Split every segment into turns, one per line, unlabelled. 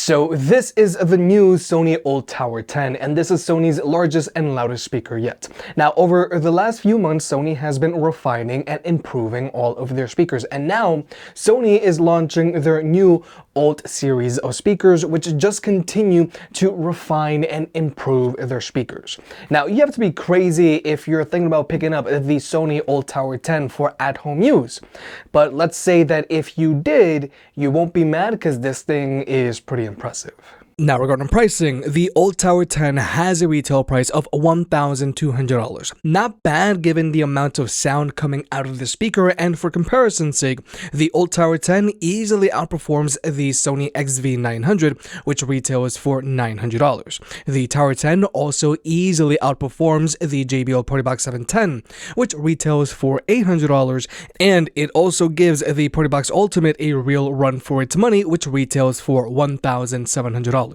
So this is the new Sony ULT Tower 10, and this is Sony's largest and loudest speaker yet. Now, over the last few months, Sony has been refining and improving all of their speakers, and now Sony is launching their new ULT series of speakers, which just continue to refine and improve their speakers. Now, you have to be crazy if you're thinking about picking up the Sony ULT Tower 10 for at-home use. But let's say that if you did, you won't be mad because this thing is pretty impressive.
Now, regarding pricing, the ULT Tower 10 has a retail price of $1,200. Not bad given the amount of sound coming out of the speaker, and for comparison's sake, the ULT Tower 10 easily outperforms the Sony XV900, which retails for $900. The Tower 10 also easily outperforms the JBL PartyBox 710, which retails for $800, and it also gives the PartyBox Ultimate a real run for its money, which retails for $1,700.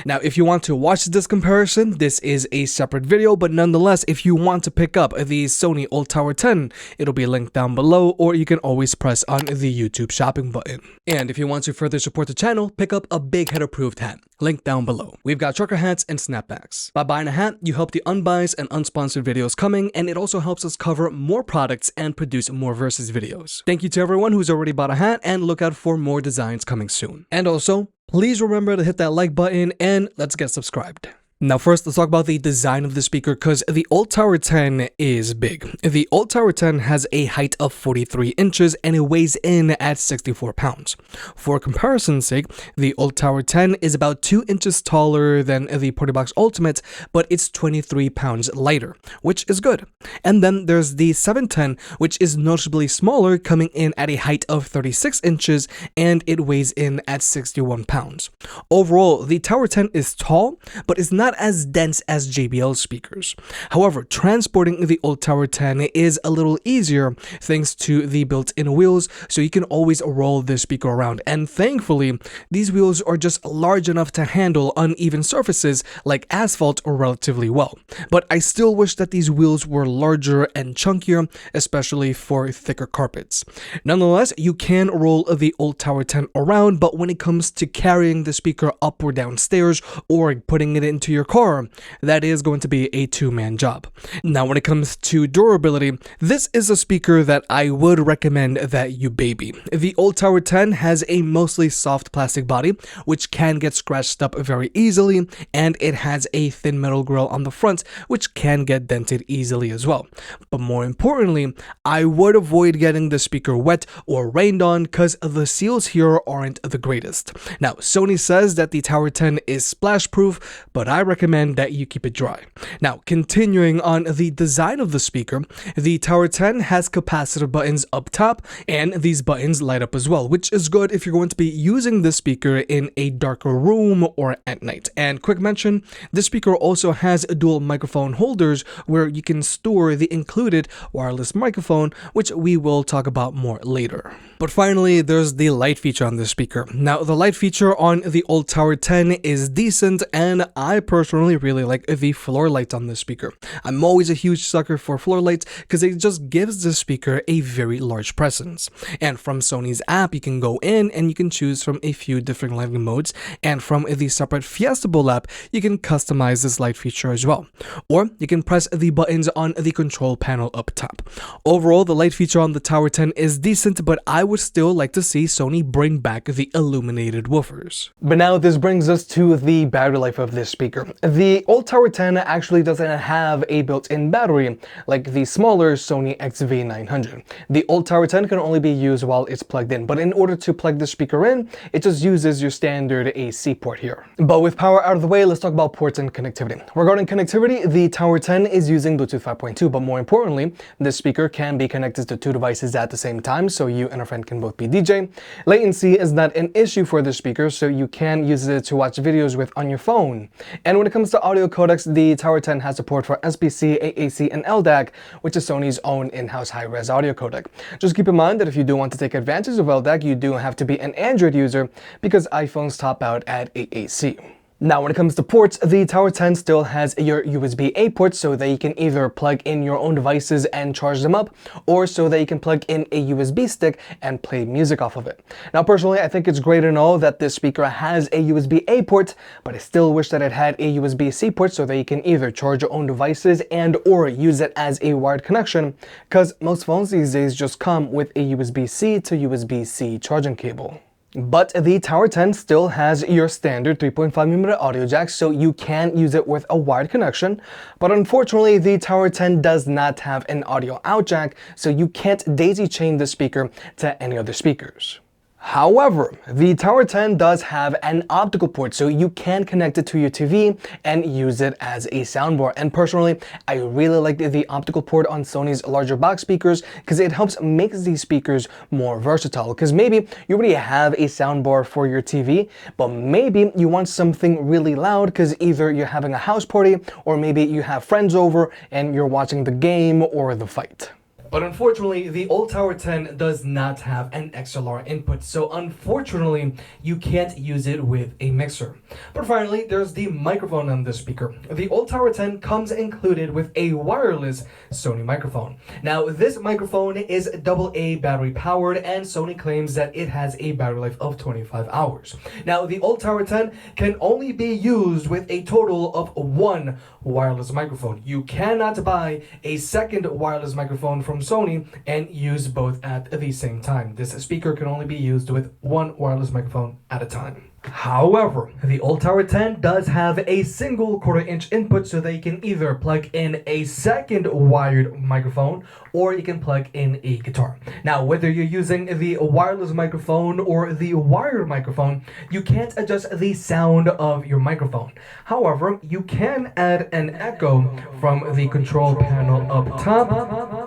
Now, if you want to watch this comparison, this is a separate video, but nonetheless, if you want to pick up the Sony ULT Tower 10, it'll be linked down below, or you can always press on the YouTube shopping button. And if you want to further support the channel, pick up a Big Head approved hat, linked down below. We've got trucker hats and snapbacks. By buying a hat, you help the unbiased and unsponsored videos coming, and it also helps us cover more products and produce more versus videos. Thank you to everyone who's already bought a hat, and look out for more designs coming soon. And also, please remember to hit that like button, and let's get subscribed. Now first, let's talk about the design of the speaker, because the ULT Tower 10 is big. The ULT Tower 10 has a height of 43 inches and it weighs in at 64 pounds. For comparison's sake, the ULT Tower 10 is about 2 inches taller than the PartyBox Ultimate, but it's 23 pounds lighter, which is good. And then there's the 710, which is noticeably smaller, coming in at a height of 36 inches and it weighs in at 61 pounds. Overall, the Tower 10 is tall, but it's not as dense as JBL speakers. However, transporting the ULT Tower 10 is a little easier thanks to the built-in wheels, so you can always roll the speaker around. And thankfully, these wheels are just large enough to handle uneven surfaces like asphalt relatively well. But I still wish that these wheels were larger and chunkier, especially for thicker carpets. Nonetheless, you can roll the ULT Tower 10 around, but when it comes to carrying the speaker up or down stairs or putting it into your car, that is going to be a two-man job. Now, when it comes to durability, this is a speaker that I would recommend that you baby. The ULT Tower 10 has a mostly soft plastic body, which can get scratched up very easily, and it has a thin metal grille on the front, which can get dented easily as well. But more importantly, I would avoid getting the speaker wet or rained on, because the seals here aren't the greatest. Now, Sony says that the Tower 10 is splash proof, but I recommend that you keep it dry. Now, continuing on the design of the speaker, the Tower 10 has capacitor buttons up top, and these buttons light up as well, which is good if you're going to be using this speaker in a darker room or at night. And quick mention, this speaker also has dual microphone holders where you can store the included wireless microphone, which we will talk about more later. But finally, there's the light feature on this speaker. Now, the light feature on the ULT Tower 10 is decent, and I personally really like the floor lights on this speaker. I'm always a huge sucker for floor lights because it just gives the speaker a very large presence. And from Sony's app, you can go in and you can choose from a few different lighting modes, and from the separate Fiestable app, you can customize this light feature as well. Or you can press the buttons on the control panel up top. Overall, the light feature on the Tower 10 is decent, but I would still like to see Sony bring back the illuminated woofers.
But now this brings us to the battery life of this speaker. The ULT Tower 10 actually doesn't have a built-in battery like the smaller Sony XV900. The ULT Tower 10 can only be used while it's plugged in, but in order to plug the speaker in, it just uses your standard AC port here. But with power out of the way, let's talk about ports and connectivity. Regarding connectivity, the Tower 10 is using Bluetooth 5.2, but more importantly, this speaker can be connected to two devices at the same time, so you and a friend can both be DJ. Latency is not an issue for this speaker, so you can use it to watch videos with on your phone. And when it comes to audio codecs, the Tower 10 has support for SBC, AAC, and LDAC, which is Sony's own in-house high-res audio codec. Just keep in mind that if you do want to take advantage of LDAC, you do have to be an Android user because iPhones top out at AAC. Now, when it comes to ports, the Tower 10 still has your USB-A port so that you can either plug in your own devices and charge them up, or so that you can plug in a USB stick and play music off of it. Now, personally, I think it's great and all that this speaker has a USB-A port, but I still wish that it had a USB-C port so that you can either charge your own devices and or use it as a wired connection, because most phones these days just come with a USB-C to USB-C charging cable. But the Tower 10 still has your standard 3.5mm audio jack, so you can use it with a wired connection. But unfortunately, the Tower 10 does not have an audio out jack, so you can't daisy chain the speaker to any other speakers. However, the Tower 10 does have an optical port, so you can connect it to your TV and use it as a soundbar. And personally, I really like the optical port on Sony's larger box speakers because it helps make these speakers more versatile. Because maybe you already have a soundbar for your TV, but maybe you want something really loud because either you're having a house party or maybe you have friends over and you're watching the game or the fight.
But unfortunately, the ULT Tower 10 does not have an XLR input, so unfortunately, you can't use it with a mixer. But finally, there's the microphone on this speaker. The ULT Tower 10 comes included with a wireless Sony microphone. Now, this microphone is AA battery powered, and Sony claims that it has a battery life of 25 hours. Now, the ULT Tower 10 can only be used with a total of one wireless microphone. You cannot buy a second wireless microphone from Sony and use both at the same time. This speaker can only be used with one wireless microphone at a time. However, the ULT Tower 10 does have a single 1/4-inch input so that you can either plug in a second wired microphone or you can plug in a guitar. Now, whether you're using the wireless microphone or the wired microphone, you can't adjust the sound of your microphone. However, you can add an echo from the control panel up top,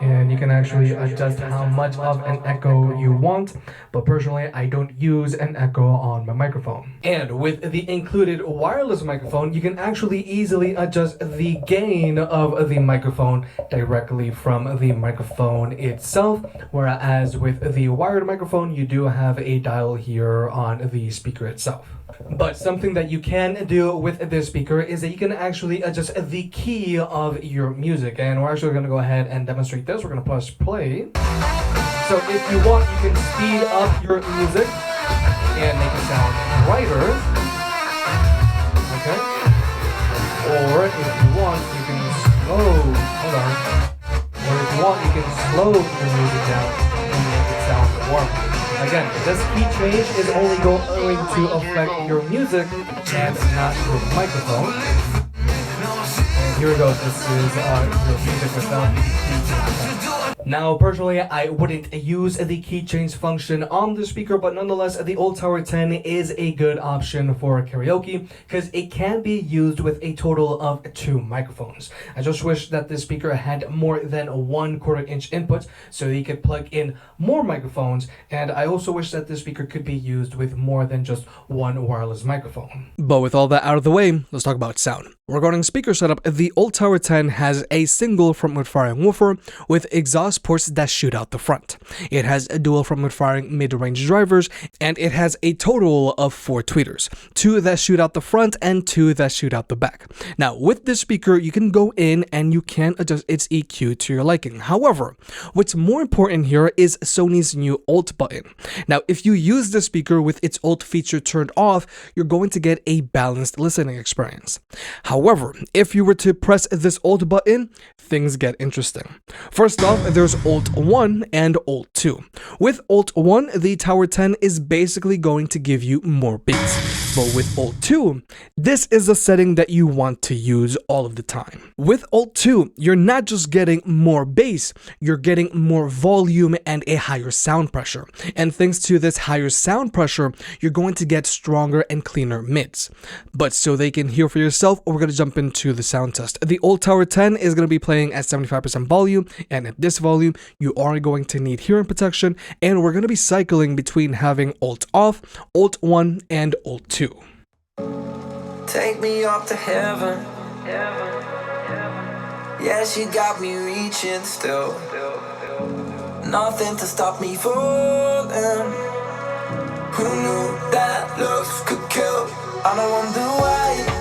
and you can actually adjust how much of an echo you want, but personally, I don't use an echo on my microphone. And with the included wireless microphone, you can actually easily adjust the gain of the microphone directly from the microphone itself, whereas with the wired microphone, you do have a dial here on the speaker itself. But something that you can do with this speaker is that you can actually adjust the key of your music, and we're actually going to go ahead and demonstrate this. We're going to press play. So if you want, you can speed up your music and make it sound brighter, okay? Or if you want, you can hold on. Or if you want, you can slow the music down and make it sound warmer. Again, this key change is only going to affect your music and not your microphone. And here we go, this is your music without the key change. Now, personally, I wouldn't use the key change function on the speaker, but nonetheless, the ULT Tower 10 is a good option for karaoke because it can be used with a total of 2 microphones. I just wish that this speaker had more than one 1/4-inch input so you could plug in more microphones, and I also wish that this speaker could be used with more than just one wireless microphone. But with all that out of the way, let's talk about sound. Regarding speaker setup, the ULT Tower 10 has a single front-mount firing woofer with exhaust ports that shoot out the front. It has a dual front-mount firing mid-range drivers, and it has a total of 4 tweeters, 2 that shoot out the front and 2 that shoot out the back. Now, with this speaker, you can go in and you can adjust its EQ to your liking. However, what's more important here is Sony's new ULT button. Now, if you use the speaker with its ULT feature turned off, you're going to get a balanced listening experience. However, if you were to press this ULT button, things get interesting. First off, there's ULT 1 and ULT 2. With ULT 1, the Tower 10 is basically going to give you more bass. But with ULT 2, this is a setting that you want to use all of the time. With ULT 2, you're not just getting more bass, you're getting more volume and a higher sound pressure. And thanks to this higher sound pressure, you're going to get stronger and cleaner mids. But so they can hear for yourself, we're going to jump into the sound test. The ULT Tower 10 is going to be playing at 75% volume, and at this volume, you are going to need hearing protection, and we're going to be cycling between having ULT off, ULT 1, and ULT 2.
Take me up to heaven. Yeah, she got me reaching still. Nothing to stop me falling. Who knew that looks could kill? I don't wonder why.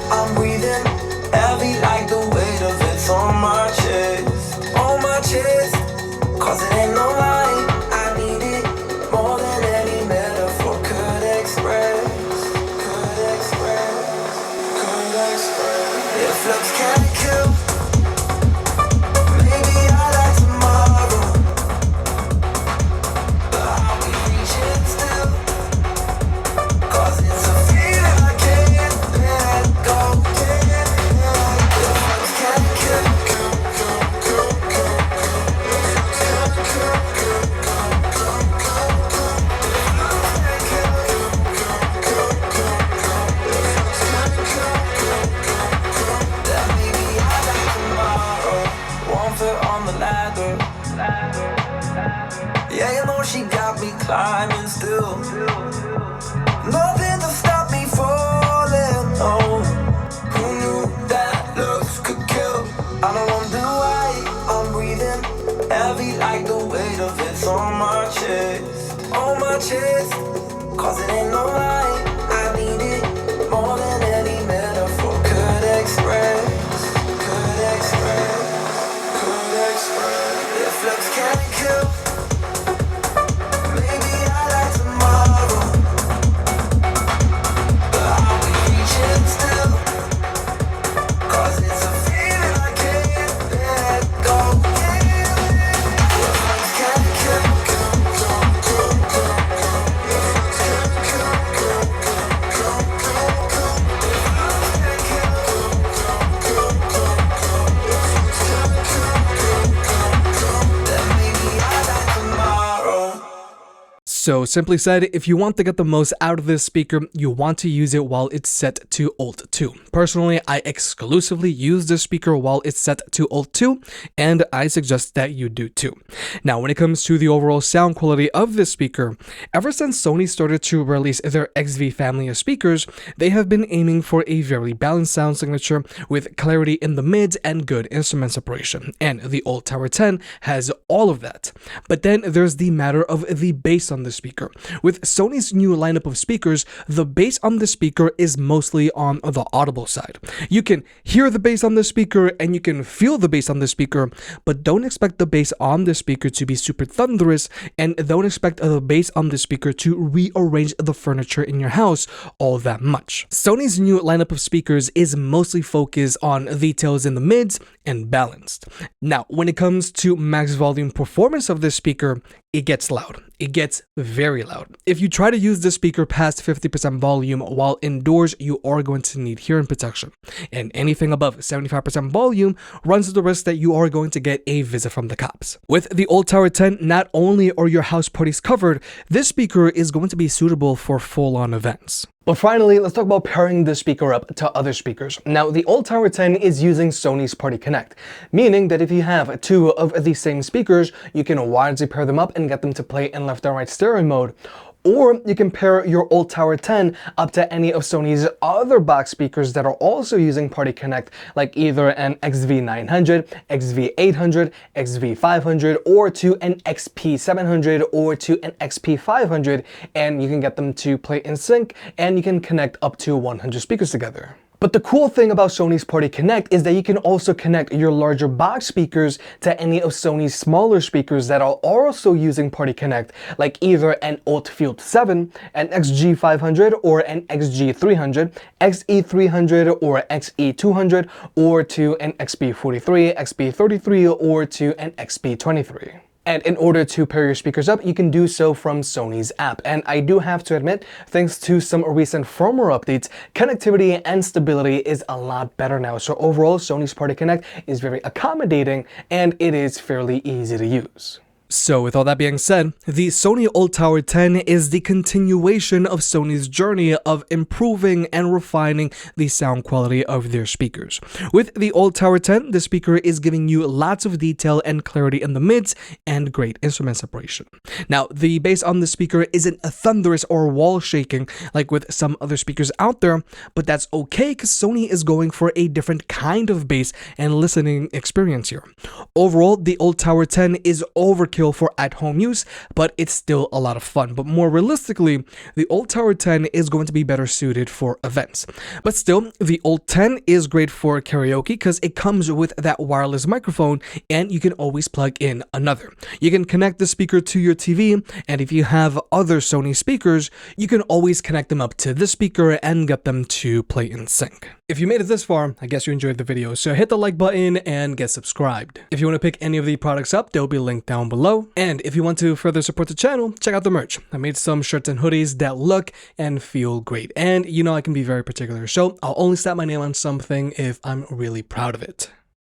chest, cause it ain't no lie. I need it more than any metaphor could express. If looks can kill, maybe I like tomorrow, but I'll be reaching still, cause it's a feeling I can't let go. If looks can kill,
So simply said, if you want to get the most out of this speaker, you want to use it while it's set to ULT 2. Personally, I exclusively use this speaker while it's set to ULT 2, and I suggest that you do too. Now, when it comes to the overall sound quality of this speaker, ever since Sony started to release their XV family of speakers, they have been aiming for a very balanced sound signature with clarity in the mids and good instrument separation, and the ULT Tower 10 has all of that. But then there's the matter of the bass on the speaker. With Sony's new lineup of speakers, the bass on the speaker is mostly on the audible side. You can hear the bass on the speaker and you can feel the bass on the speaker, but don't expect the bass on the speaker to be super thunderous, and don't expect the bass on the speaker to rearrange the furniture in your house all that much. Sony's new lineup of speakers is mostly focused on details in the mids and balanced. Now, when it comes to max volume performance of this speaker, it gets loud. It gets very loud. If you try to use this speaker past 50% volume while indoors, you are going to need hearing protection. And anything above 75% volume runs the risk that you are going to get a visit from the cops. With the ULT Tower 10, not only are your house parties covered, this speaker is going to be suitable for full-on events.
But finally, let's talk about pairing this speaker up to other speakers. Now, the ULT Tower 10 is using Sony's Party Connect, meaning that if you have two of the same speakers, you can wirelessly pair them up and get them to play in left and right stereo mode. Or you can pair your ULT Tower 10 up to any of Sony's other box speakers that are also using Party Connect, like either an XV900, XV800, XV500, or to an XP700 or to an XP500, and you can get them to play in sync, and you can connect up to 100 speakers together. But the cool thing about Sony's Party Connect is that you can also connect your larger box speakers to any of Sony's smaller speakers that are also using Party Connect, like either an ULT Field 7, an XG500 or an XG300, XE300 or XE200, or to an XP43, XP33, or to an XP23. And in order to pair your speakers up, you can do so from Sony's app. And I do have to admit, thanks to some recent firmware updates, connectivity and stability is a lot better now. So overall, Sony's Party Connect is very accommodating and it is fairly easy to use.
So with all that being said, the Sony ULT Tower 10 is the continuation of Sony's journey of improving and refining the sound quality of their speakers. With the ULT Tower 10, the speaker is giving you lots of detail and clarity in the mids and great instrument separation. Now, the bass on the speaker isn't a thunderous or wall shaking like with some other speakers out there, but that's okay because Sony is going for a different kind of bass and listening experience here. Overall, the ULT Tower 10 is overkill for at-home use, but it's still a lot of fun. But more realistically, the ULT Tower 10 is going to be better suited for events. But still, the ULT 10 is great for karaoke because it comes with that wireless microphone and you can always plug in another. You can connect the speaker to your TV, and if you have other Sony speakers, you can always connect them up to this speaker and get them to play in sync. If you made it this far, I guess you enjoyed the video, so hit the like button and get subscribed. If you want to pick any of the products up, they'll be linked down below. And if you want to further support the channel, check out the merch. I made some shirts and hoodies that look and feel great. And you know I can be very particular, so I'll only slap my name on something if I'm really proud of it.